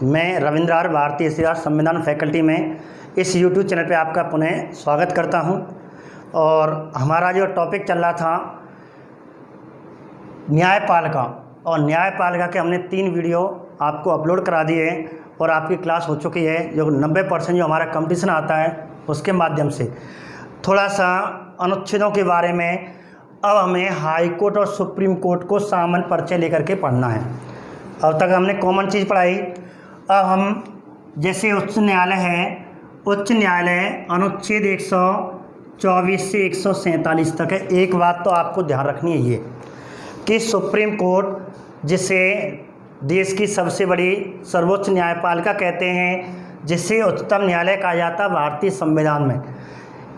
मैं रविंद्र आर भारतीय इतिहास संविधान फैकल्टी में इस यूट्यूब चैनल पे आपका पुनः स्वागत करता हूं। और हमारा जो टॉपिक चल रहा था न्यायपालिका, और न्यायपालिका के हमने 3 वीडियो आपको अपलोड करा दिए और आपकी क्लास हो चुकी है। जो 90% जो हमारा कंपटीशन आता है उसके माध्यम से थोड़ा सा अनुच्छेदों के बारे में अब हमें हाई कोर्ट और सुप्रीम कोर्ट को सामान्य परिचय लेकर के पढ़ना है। अब तक हमने कॉमन चीज़ पढ़ाई। अब हम जैसे उच्च न्यायालय है, उच्च न्यायालय अनुच्छेद 124 से 147 तक है। एक बात तो आपको ध्यान रखनी है ये कि सुप्रीम कोर्ट, जिसे देश की सबसे बड़ी सर्वोच्च न्यायपालिका कहते हैं, जिसे उच्चतम न्यायालय कहा जाता है भारतीय संविधान में,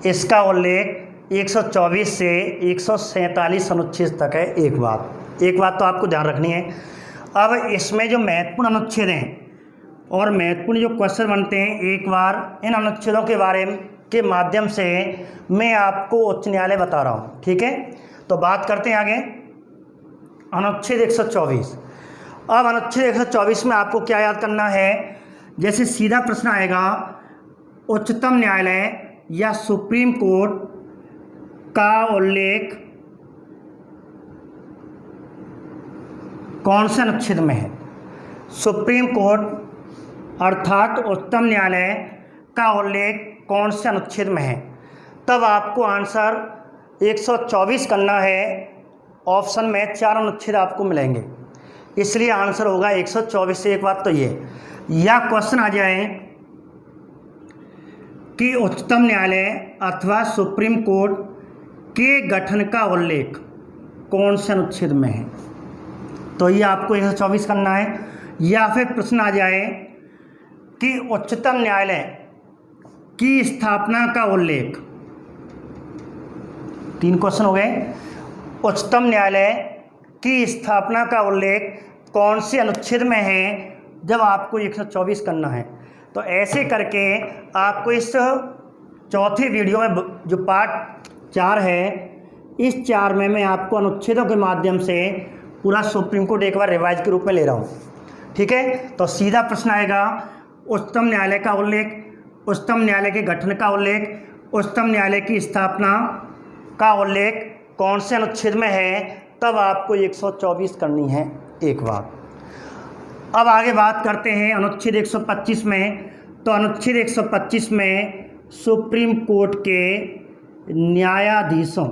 इसका उल्लेख 124 से 147 अनुच्छेद तक है। एक बात तो आपको ध्यान रखनी है। अब इसमें जो महत्वपूर्ण अनुच्छेद हैं और महत्वपूर्ण जो क्वेश्चन बनते हैं, एक बार इन अनुच्छेदों के बारे के माध्यम से मैं आपको उच्च न्यायालय बता रहा हूँ। ठीक है, तो बात करते हैं आगे। अनुच्छेद 124। अब अनुच्छेद 124 में आपको क्या याद करना है? जैसे सीधा प्रश्न आएगा, उच्चतम न्यायालय या सुप्रीम कोर्ट का उल्लेख कौन से अनुच्छेद में है? सुप्रीम कोर्ट अर्थात उच्चतम न्यायालय का उल्लेख कौन से अनुच्छेद में है? तब आपको आंसर 124 करना है। ऑप्शन में 4 अनुच्छेद आपको मिलेंगे, इसलिए आंसर होगा 124 से। एक बात तो ये, या क्वेश्चन आ जाए कि उच्चतम न्यायालय अथवा सुप्रीम कोर्ट के गठन का उल्लेख कौन से अनुच्छेद में है, तो ये आपको 124 करना है। या फिर प्रश्न आ जाए कि उच्चतम न्यायालय की स्थापना का उल्लेख, 3 क्वेश्चन हो गए। उच्चतम न्यायालय की स्थापना का उल्लेख कौन से अनुच्छेद में है, जब आपको 124 करना है। तो ऐसे करके आपको इस चौथे वीडियो में जो पार्ट 4 है, इस 4 में मैं आपको अनुच्छेदों के माध्यम से पूरा सुप्रीम कोर्ट एक बार रिवाइज के रूप में ले रहा हूँ। ठीक है, तो सीधा प्रश्न आएगा, उच्चतम न्यायालय का उल्लेख, उच्चतम न्यायालय के गठन का उल्लेख, उच्चतम न्यायालय की स्थापना का उल्लेख कौन से अनुच्छेद में है, तब आपको 124 करनी है। एक बात। अब आगे बात करते हैं अनुच्छेद 125 में। तो अनुच्छेद 125 में सुप्रीम कोर्ट के न्यायाधीशों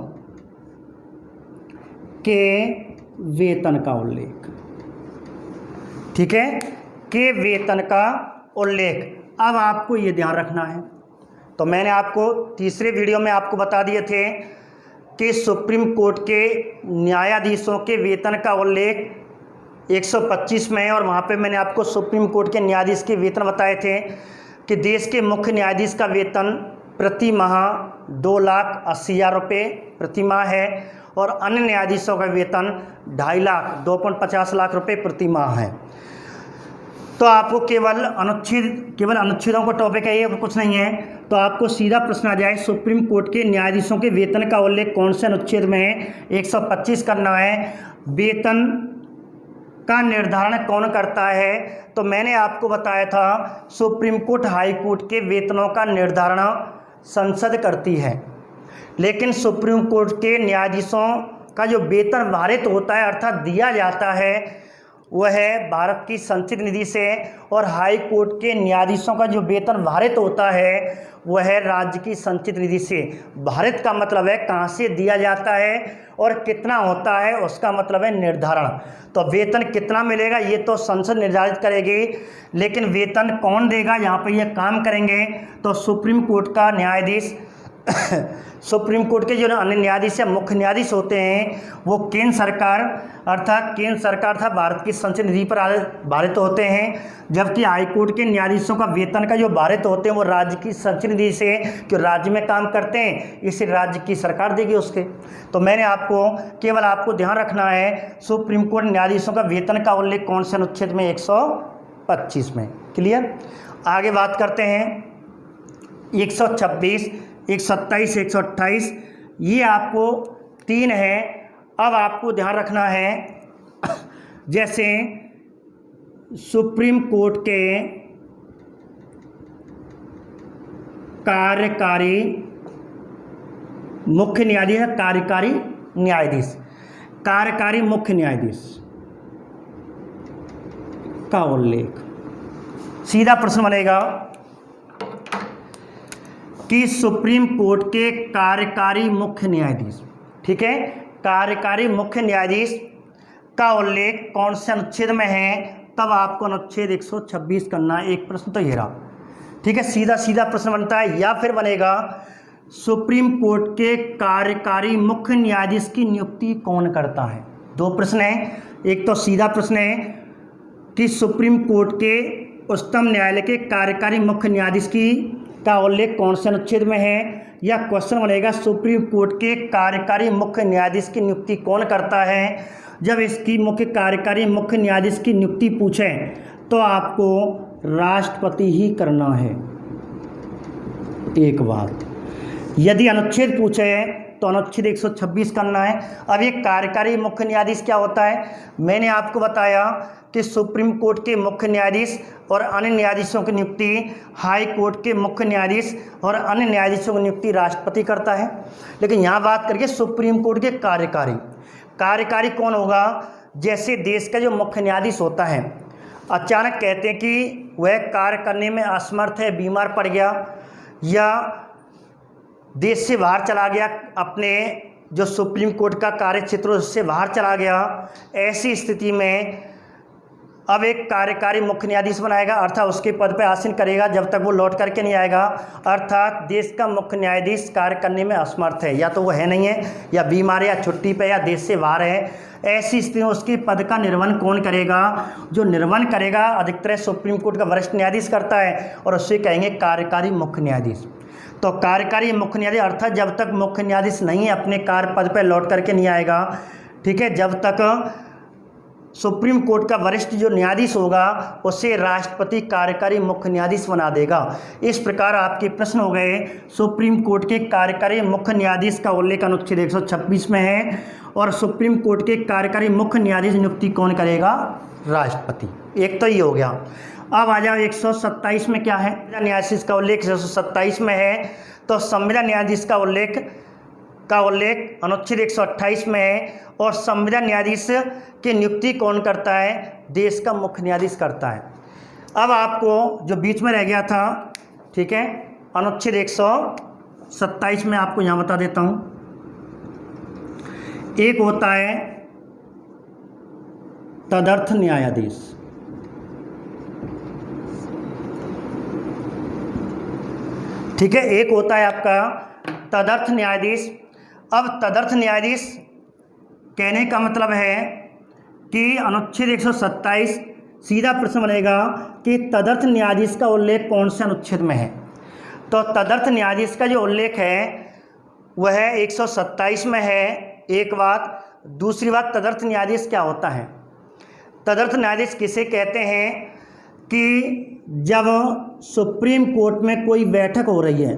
के वेतन का उल्लेख, ठीक है, के वेतन का उल्लेख। अब आपको ये ध्यान रखना है। तो मैंने आपको तीसरे वीडियो में आपको बता दिए थे कि सुप्रीम कोर्ट के न्यायाधीशों के वेतन का उल्लेख 125 में है, और वहाँ पे मैंने आपको सुप्रीम कोर्ट के न्यायाधीश के वेतन बताए थे कि देश के मुख्य न्यायाधीश का वेतन प्रति माह 2,80,000 रुपये प्रति माह है, और अन्य न्यायाधीशों का वेतन 2.50 लाख रुपये प्रति माह है। तो आपको केवल अनुच्छेदों का टॉपिक है ये, कुछ नहीं है। तो आपको सीधा प्रश्न आ जाए, सुप्रीम कोर्ट के न्यायाधीशों के वेतन का उल्लेख कौन से अनुच्छेद में है, 125 करना है। वेतन का निर्धारण कौन करता है? तो मैंने आपको बताया था सुप्रीम कोर्ट हाई कोर्ट के वेतनों का निर्धारण संसद करती है, लेकिन सुप्रीम कोर्ट के न्यायाधीशों का जो वेतन भारित होता है अर्थात दिया जाता है, वह है भारत की संचित निधि से, और हाई कोर्ट के न्यायाधीशों का जो वेतन भारित होता है वह है राज्य की संचित निधि से। भारित का मतलब है कहाँ से दिया जाता है, और कितना होता है उसका मतलब है निर्धारण। तो वेतन कितना मिलेगा ये तो संसद निर्धारित करेगी, लेकिन वेतन कौन देगा, यहाँ पर यह काम करेंगे तो सुप्रीम कोर्ट का न्यायाधीश सुप्रीम कोर्ट के जो अन्य न्यायाधीश या मुख्य न्यायाधीश होते हैं वो केंद्र सरकार अर्थात था भारत की संचित निधि पर भारित होते हैं, जबकि हाई कोर्ट के न्यायाधीशों का वेतन का जो भारित होते हैं वो राज्य की संचित निधि से, जो राज्य में काम करते हैं, इसे राज्य की सरकार देगी उसके। तो मैंने केवल आपको ध्यान रखना है सुप्रीम कोर्ट न्यायाधीशों का वेतन का उल्लेख कौन से अनुच्छेद में, 125 में। क्लियर। आगे बात करते हैं 126, 127, 128, ये आपको 3 है। अब आपको ध्यान रखना है, जैसे सुप्रीम कोर्ट के कार्यकारी मुख्य न्यायाधीश है, कार्यकारी न्यायाधीश, कार्यकारी मुख्य न्यायाधीश का उल्लेख। सीधा प्रश्न बनेगा कि सुप्रीम कोर्ट के कार्यकारी मुख्य न्यायाधीश, ठीक है, कार्यकारी मुख्य न्यायाधीश का उल्लेख कौन से अनुच्छेद में है, तब आपको अनुच्छेद 126 करना है। एक प्रश्न तो ये रहा, ठीक है, सीधा सीधा प्रश्न बनता है। या फिर बनेगा सुप्रीम कोर्ट के कार्यकारी मुख्य न्यायाधीश की नियुक्ति कौन करता है। दो प्रश्न हैं, एक तो सीधा प्रश्न है कि सुप्रीम कोर्ट के उच्चतम न्यायालय के कार्यकारी मुख्य न्यायाधीश की का उल्लेख कौन से अनुच्छेद में है, या क्वेश्चन बनेगा सुप्रीम कोर्ट के कार्यकारी मुख्य न्यायाधीश की नियुक्ति कौन करता है। जब इसकी कार्यकारी मुख्य न्यायाधीश की नियुक्ति पूछें तो आपको राष्ट्रपति ही करना है। एक बात, यदि अनुच्छेद पूछे तो अनुच्छेद 126 करना है। अब ये कार्यकारी मुख्य न्यायाधीश क्या होता है, मैंने आपको बताया कि सुप्रीम कोर्ट के मुख्य न्यायाधीश और अन्य न्यायाधीशों की नियुक्ति हाई कोर्ट के मुख्य न्यायाधीश और अन्य न्यायाधीशों की नियुक्ति राष्ट्रपति करता है। लेकिन यहाँ बात करिए सुप्रीम कोर्ट के कार्यकारी। कार्यकारी कौन होगा, जैसे देश का जो मुख्य न्यायाधीश होता है, अचानक कहते हैं कि वह कार्य करने में असमर्थ है, बीमार पड़ गया या देश से बाहर चला गया, अपने जो सुप्रीम कोर्ट का कार्य क्षेत्र उससे बाहर चला गया, ऐसी स्थिति में अब एक कार्यकारी मुख्य न्यायाधीश बनाएगा, अर्थात उसके पद पर आसीन करेगा जब तक वो लौट करके नहीं आएगा। अर्थात देश का मुख्य न्यायाधीश कार्य करने में असमर्थ है, या तो वो है नहीं है, या बीमार है, या छुट्टी पे, या देश से बाहर है। ऐसी स्थिति में उसके पद का निर्वहन कौन करेगा, जो निर्वहन करेगा अधिकतर सुप्रीम कोर्ट का वरिष्ठ न्यायाधीश करता है, और उससे कहेंगे कार्यकारी मुख्य न्यायाधीश। तो कार्यकारी मुख्य न्यायाधीश अर्थात जब तक मुख्य न्यायाधीश नहीं अपने कार्य पद पर लौट करके नहीं आएगा, ठीक है, जब तक सुप्रीम कोर्ट का वरिष्ठ जो न्यायाधीश होगा उसे राष्ट्रपति कार्यकारी मुख्य न्यायाधीश बना देगा। इस प्रकार आपके प्रश्न हो गए सुप्रीम कोर्ट के कार्यकारी मुख्य न्यायाधीश का उल्लेख अनुच्छेद 126 में है, और सुप्रीम कोर्ट के कार्यकारी मुख्य न्यायाधीश नियुक्ति कौन करेगा, राष्ट्रपति। एक तो ये हो गया। अब आ जाओ 127 में क्या है, न्यायाधीश का उल्लेख 127 में है, तो संविधान न्यायाधीश का उल्लेख अनुच्छेद 128 में है, और संविधान न्यायाधीश की नियुक्ति कौन करता है, देश का मुख्य न्यायाधीश करता है। अब आपको जो बीच में रह गया था, ठीक है, अनुच्छेद 127 में आपको यहाँ बता देता हूँ। एक होता है तदर्थ न्यायाधीश, ठीक है, एक होता है आपका तदर्थ न्यायाधीश। अब तदर्थ न्यायाधीश कहने का मतलब है कि अनुच्छेद 127 सीधा प्रश्न बनेगा कि तदर्थ न्यायाधीश का उल्लेख कौन से अनुच्छेद में है। तो तदर्थ न्यायाधीश का जो उल्लेख है वह 127 में है, एक बात। दूसरी बात, तदर्थ न्यायाधीश क्या होता है, तदर्थ न्यायाधीश किसे कहते हैं कि जब सुप्रीम कोर्ट में कोई बैठक हो रही है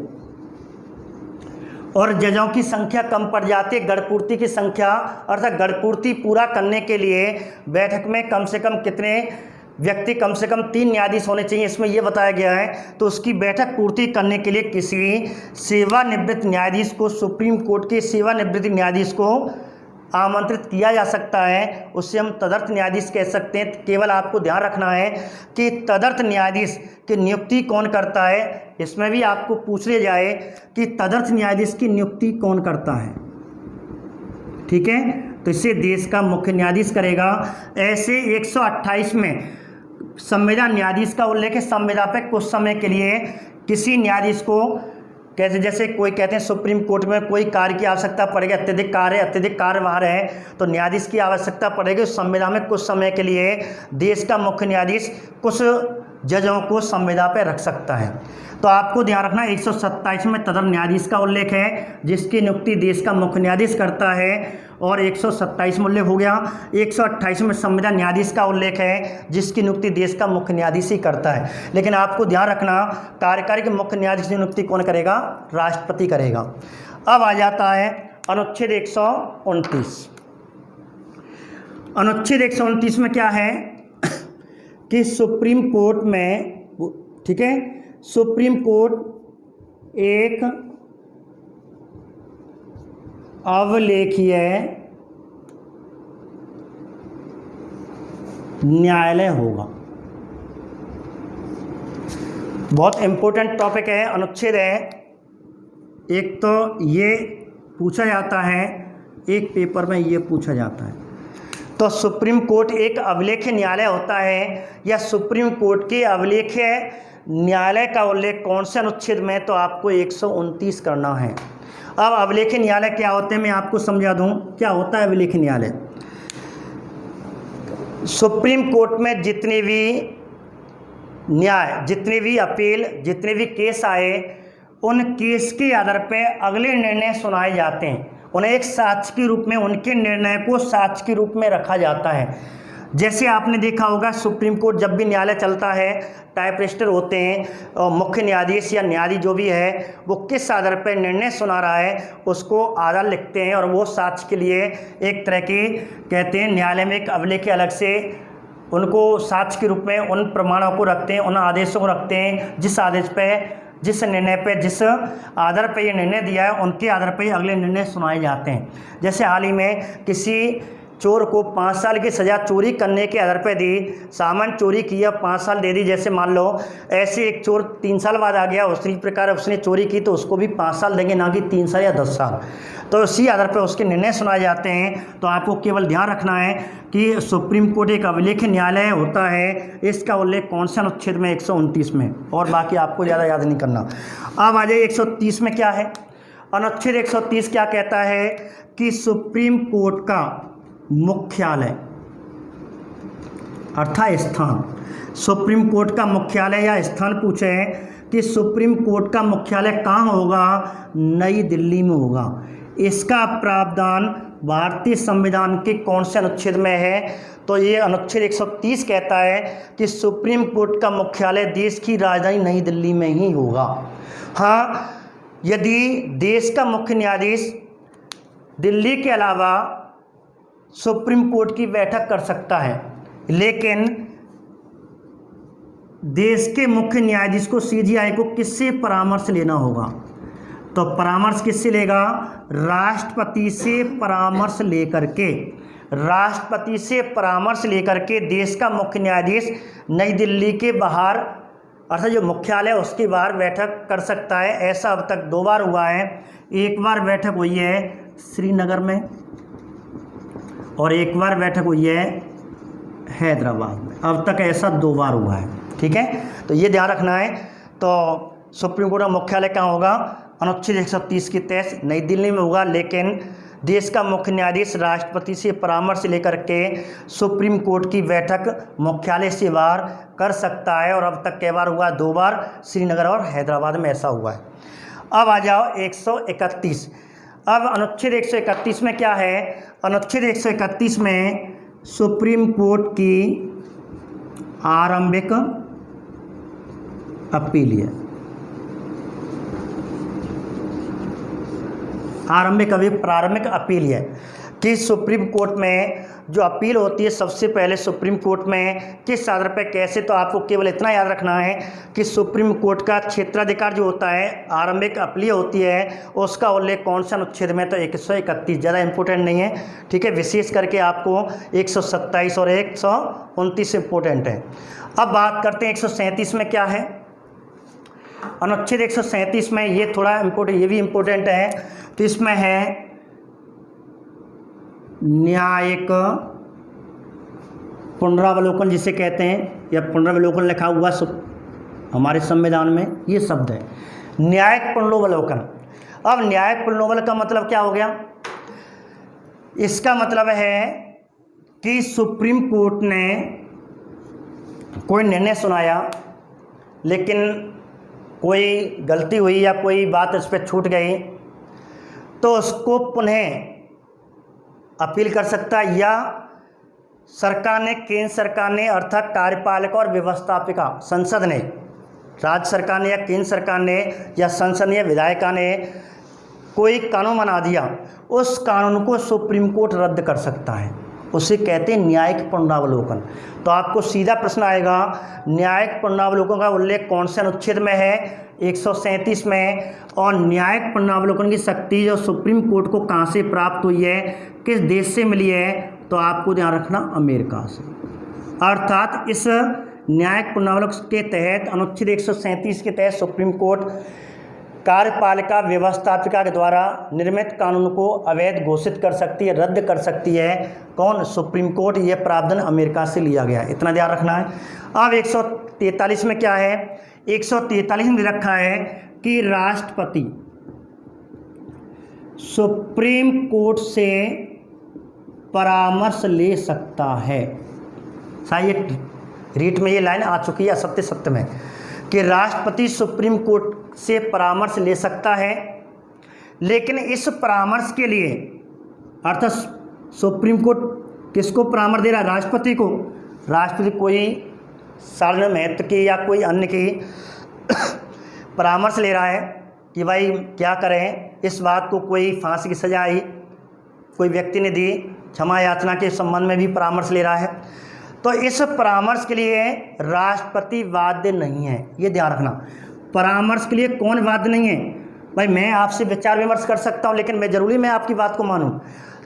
और जजों की संख्या कम पड़ जाती है, गढ़पूर्ति की संख्या, अर्थात गढ़पूर्ति पूरा करने के लिए बैठक में कम से कम कितने व्यक्ति, कम से कम 3 न्यायाधीश होने चाहिए, इसमें यह बताया गया है। तो उसकी बैठक पूर्ति करने के लिए किसी सेवानिवृत्त न्यायाधीश को, सुप्रीम कोर्ट के सेवानिवृत्त न्यायाधीश को आमंत्रित किया जा सकता है, उससे हम तदर्थ न्यायाधीश कह सकते हैं। केवल आपको ध्यान रखना है कि तदर्थ न्यायाधीश की नियुक्ति कौन करता है, इसमें भी आपको पूछ लिया जाए कि तदर्थ न्यायाधीश की नियुक्ति कौन करता है, ठीक है, तो इसे देश का मुख्य न्यायाधीश करेगा। ऐसे 128 में संविधान न्यायाधीश का उल्लेख है। संविदा पे कुछ समय के लिए किसी न्यायाधीश को, कैसे जैसे कोई कहते हैं सुप्रीम कोर्ट में कोई कार्य की आवश्यकता पड़ेगी, अत्यधिक कार्य वहाँ है तो न्यायाधीश की आवश्यकता पड़ेगी। उस संविदा में कुछ समय के लिए देश का मुख्य न्यायाधीश कुछ जजों को संविदा पर रख सकता है। तो आपको ध्यान रखना 127 में तदर्थ न्यायाधीश का उल्लेख है जिसकी नियुक्ति देश का मुख्य न्यायाधीश करता है, और 127 में उल्लेख हो गया। 128 में संविधान न्यायाधीश का उल्लेख है जिसकी नियुक्ति देश का मुख्य न्यायाधीश ही करता है। लेकिन आपको ध्यान रखना कार्यकारी के मुख्य न्यायाधीश की नियुक्ति कौन करेगा, राष्ट्रपति करेगा। अब आ जाता है अनुच्छेद 129। अनुच्छेद 129 में क्या है कि सुप्रीम कोर्ट में, ठीक है, सुप्रीम कोर्ट एक अवलेखीय न्यायालय होगा। बहुत इंपॉर्टेंट टॉपिक है, अनुच्छेद है। एक तो ये पूछा जाता है, एक पेपर में ये पूछा जाता है। तो सुप्रीम कोर्ट एक अभिलेख्य न्यायालय होता है या सुप्रीम कोर्ट के अभिलेख्य न्यायालय का उल्लेख कौन से अनुच्छेद में, तो आपको 129 करना है। अब अभिलेख्य न्यायालय क्या होते हैं मैं आपको समझा दूं। क्या होता है अभिलेख्य न्यायालय? सुप्रीम कोर्ट में जितने भी न्याय, जितने भी अपील, जितने भी केस आए, उन केस के आधार पर अगले निर्णय सुनाए जाते हैं। उन्हें एक साक्ष्य के रूप में, उनके निर्णय को साक्ष्य के रूप में रखा जाता है। जैसे आपने देखा होगा सुप्रीम कोर्ट जब भी न्यायालय चलता है, टाइपरिस्टर होते हैं और मुख्य न्यायाधीश या न्यायाधीश जो भी है वो किस आधार पर निर्णय सुना रहा है उसको आधार लिखते हैं और वो साक्ष्य के लिए एक तरह की कहते हैं, न्यायालय में एक अभिलेख अलग से उनको साक्ष्य के रूप में उन प्रमाणों को रखते हैं, उन आदेशों को रखते हैं, जिस आदेश पे, जिस निर्णय पे, जिस आधार पे ये निर्णय दिया है उनके आधार पे अगले निर्णय सुनाए जाते हैं। जैसे हाल ही में किसी चोर को 5 साल की सज़ा चोरी करने के आधार पे दी, सामान चोरी किया 5 साल दे दी, जैसे मान लो ऐसे एक चोर 3 साल बाद आ गया, उसी प्रकार उसने चोरी की तो उसको भी 5 साल देंगे, ना कि 3 साल या 10 साल। तो इसी आधार पर उसके निर्णय सुनाए जाते हैं। तो आपको केवल ध्यान रखना है कि सुप्रीम कोर्ट एक अभिलेख्य न्यायालय होता है, इसका उल्लेख कौन से अनुच्छेद में, 129 में, और बाकी आपको ज़्यादा याद नहीं करना। अब आ जाइए 130 में क्या है। अनुच्छेद 130 क्या कहता है कि सुप्रीम कोर्ट का मुख्यालय अर्थात स्थान, सुप्रीम कोर्ट का मुख्यालय या स्थान पूछे हैं कि सुप्रीम कोर्ट का मुख्यालय कहाँ होगा, नई दिल्ली में होगा। इसका प्रावधान भारतीय संविधान के कौन से अनुच्छेद में है, तो ये अनुच्छेद 130 कहता है कि सुप्रीम कोर्ट का मुख्यालय देश की राजधानी नई दिल्ली में ही होगा। हाँ, यदि देश का मुख्य न्यायाधीश दिल्ली के अलावा सुप्रीम कोर्ट की बैठक कर सकता है, लेकिन देश के मुख्य न्यायाधीश को, सीजीआई को किससे परामर्श लेना होगा, तो परामर्श किससे लेगा, राष्ट्रपति से परामर्श लेकर के, राष्ट्रपति से परामर्श लेकर के देश का मुख्य न्यायाधीश नई दिल्ली के बाहर अर्थात जो मुख्यालय उसके बाहर बैठक कर सकता है। ऐसा अब तक 2 बार हुआ है। एक बार बैठक हुई है श्रीनगर में और एक बार बैठक हुई है हैदराबाद में। अब तक ऐसा 2 बार हुआ है, ठीक है। तो ये ध्यान रखना है। तो सुप्रीम कोर्ट का मुख्यालय कहाँ होगा, अनुच्छेद 130 के तहत नई दिल्ली में होगा, लेकिन देश का मुख्य न्यायाधीश राष्ट्रपति से परामर्श लेकर के सुप्रीम कोर्ट की बैठक मुख्यालय से बाहर कर सकता है। और अब तक कई बार हुआ, 2 बार, श्रीनगर और हैदराबाद में ऐसा हुआ है। अब आ जाओ 131। अब अनुच्छेद 131 में क्या है, अनुच्छेद 131 में सुप्रीम कोर्ट की आरंभिक अपील है, प्रारंभिक अपील है कि सुप्रीम कोर्ट में जो अपील होती है सबसे पहले सुप्रीम कोर्ट में किस आधार पर, कैसे, तो आपको केवल इतना याद रखना है कि सुप्रीम कोर्ट का क्षेत्राधिकार जो होता है, आरंभिक अपील होती है, उसका उल्लेख कौन सा अनुच्छेद में, तो 131। ज़्यादा इंपॉर्टेंट नहीं है, ठीक है। विशेष करके आपको 127 और 129 इंपॉर्टेंट है। अब बात करते हैं 137 में क्या है। अनुच्छेद 137 में ये थोड़ा इम्पोर्टेंट, ये भी इम्पोर्टेंट है। तो इसमें है न्यायिक पुनरावलोकन जिसे कहते हैं, या पुनरावलोकन लिखा हुआ हमारे संविधान में ये शब्द है, न्यायिक पुनरावलोकन। अब न्यायिक पुनरावलोकन का मतलब क्या हो गया, इसका मतलब है कि सुप्रीम कोर्ट ने कोई निर्णय सुनाया, लेकिन कोई गलती हुई या कोई बात उस पर छूट गई, तो उसको पुनः अपील कर सकता है, या सरकार ने, केंद्र सरकार ने अर्थात कार्यपालिका और व्यवस्थापिका संसद ने, राज्य सरकार ने या केंद्र सरकार ने या संसद ने या विधायिका ने कोई कानून बना दिया, उस कानून को सुप्रीम कोर्ट रद्द कर सकता है। उसे कहते हैं न्यायिक पुनरावलोकन। तो आपको सीधा प्रश्न आएगा, न्यायिक पुनरावलोकन का उल्लेख कौन से अनुच्छेद में है? 137 में। और न्यायिक पुनरावलोकन की शक्ति जो सुप्रीम कोर्ट को कहाँ से प्राप्त हुई है, किस देश से मिली है? तो आपको ध्यान रखना, अमेरिका से। अर्थात इस न्यायिक पुनरावलोकन के तहत अनुच्छेद 137 के तहत सुप्रीम कोर्ट कार्यपालिका व्यवस्थापिका के द्वारा निर्मित कानून को अवैध घोषित कर सकती है, रद्द कर सकती है। कौन? Supreme court. यह प्रावधान अमेरिका से लिया गया है, इतना ध्यान रखना है। अब 143 में क्या है? 143 में रखा है कि राष्ट्रपति सुप्रीम कोर्ट से परामर्श ले सकता है। शायद रीट में ये लाइन आ चुकी है असत्य सत्य में, कि राष्ट्रपति सुप्रीम कोर्ट से परामर्श ले सकता है, लेकिन इस परामर्श के लिए अर्थात सुप्रीम कोर्ट किसको परामर्श दे रहा है? राष्ट्रपति को। राष्ट्रपति कोई साधारण महत्व की या कोई अन्य की परामर्श ले रहा है कि भाई क्या करें, इस बात को कोई फांसी की सजा आई, कोई व्यक्ति ने दी, क्षमा याचना के संबंध में भी परामर्श ले रहा है, तो इस परामर्श के लिए राष्ट्रपति बाध्य नहीं है। ये ध्यान रखना, परामर्श के लिए कौन बाध्य नहीं है? भाई मैं आपसे विचार विमर्श कर सकता हूँ, लेकिन जरूरी मैं आपकी बात को मानूं।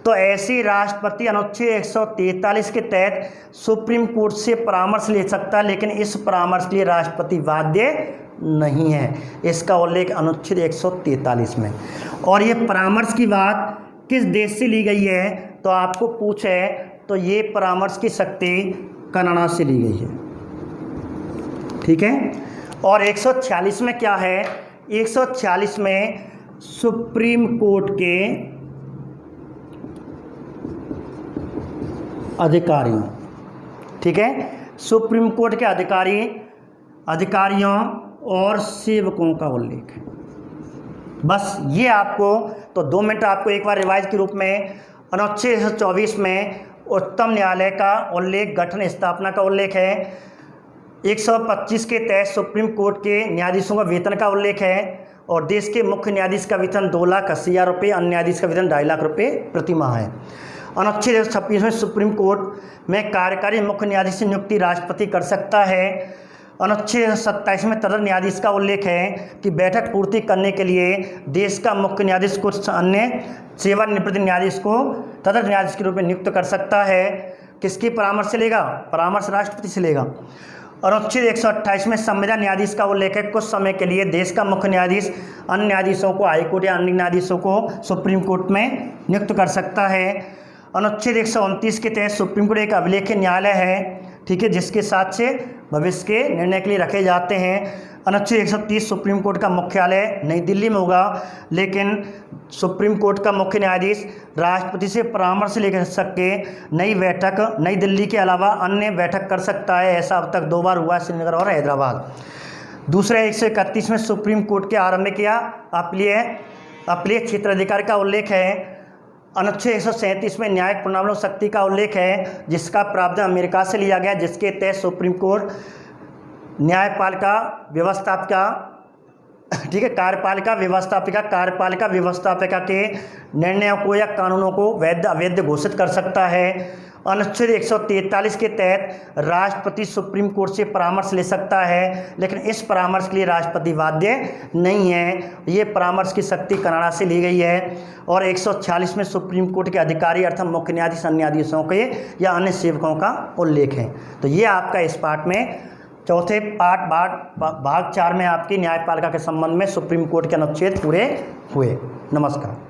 तो ऐसी राष्ट्रपति अनुच्छेद 143 के तहत सुप्रीम कोर्ट से परामर्श ले सकता है, लेकिन इस परामर्श के लिए राष्ट्रपति बाध्य नहीं है। इसका उल्लेख अनुच्छेद 143 में। और ये परामर्श की बात किस देश से ली गई है? तो आपको पूछे तो ये परामर्श की शक्ति कनाडा से ली गई है। ठीक है। और 146 में क्या है? 146 में सुप्रीम कोर्ट के अधिकारियों, ठीक है, सुप्रीम कोर्ट के अधिकारियों और सेवकों का उल्लेख है। बस ये आपको तो 2 मिनट आपको एक बार रिवाइज के रूप में अनुच्छेद 124 में उच्चतम न्यायालय का उल्लेख, गठन स्थापना का उल्लेख है। 125 के तहत सुप्रीम कोर्ट के न्यायाधीशों का वेतन का उल्लेख है, और देश के मुख्य न्यायाधीश का वेतन 2,80,000 रुपये, अन्य न्यायाधीश का वेतन 2.5 लाख रुपये प्रति माह है। अनुच्छेद 126 में सुप्रीम कोर्ट में कार्यकारी मुख्य न्यायाधीश की नियुक्ति राष्ट्रपति कर सकता है। अनुच्छेद 27 में तदर्थ न्यायाधीश का उल्लेख है कि बैठक पूर्ति करने के लिए देश का मुख्य न्यायाधीश कुछ अन्य सेवानिवृत्त न्यायाधीश को तदर्थ न्यायाधीश के रूप में नियुक्त कर सकता है। किसकी परामर्श से लेगा? परामर्श राष्ट्रपति से लेगा। अनुच्छेद 128 में संविधान न्यायाधीश का उल्लेख है, कुछ समय के लिए देश का मुख्य न्यायाधीश अन्य न्यायाधीशों को हाईकोर्ट या अन्य न्यायाधीशों को सुप्रीम कोर्ट में नियुक्त कर सकता है। अनुच्छेद 129 के तहत सुप्रीम कोर्ट एक अभिलेख न्यायालय है, ठीक है, जिसके साक्ष्य भविष्य के निर्णय के लिए रखे जाते हैं। अनुच्छेद 130 सुप्रीम कोर्ट का मुख्यालय नई दिल्ली में होगा, लेकिन सुप्रीम कोर्ट का मुख्य न्यायाधीश राष्ट्रपति से परामर्श लेकर सके नई बैठक नई दिल्ली के अलावा अन्य बैठक कर सकता है। ऐसा अब तक 2 बार हुआ है, श्रीनगर और हैदराबाद। दूसरा 131 में सुप्रीम कोर्ट के आरंभ किया अपीलीय क्षेत्राधिकार का उल्लेख है। अनुच्छेद 137 में न्यायिक पुनरावलोकन शक्ति का उल्लेख है, जिसका प्रावधान अमेरिका से लिया गया, जिसके तहत सुप्रीम कोर्ट न्यायपालिका व्यवस्थापिका, ठीक है, कार्यपालिका व्यवस्थापिका के निर्णयों को या कानूनों को वैध अवैध घोषित कर सकता है। अनुच्छेद 143 के तहत राष्ट्रपति सुप्रीम कोर्ट से परामर्श ले सकता है, लेकिन इस परामर्श के लिए राष्ट्रपति बाध्य नहीं है। ये परामर्श की शक्ति कनाडा से ली गई है। और 146 में सुप्रीम कोर्ट के अधिकारी अर्थात मुख्य न्यायाधीश अन्य न्यायाधीशों के या अन्य सेवकों का उल्लेख है। तो ये आपका इस पार्ट में चौथे पार्ट भाग 4 में आपकी न्यायपालिका के संबंध में सुप्रीम कोर्ट के अनुच्छेद पूरे हुए। नमस्कार।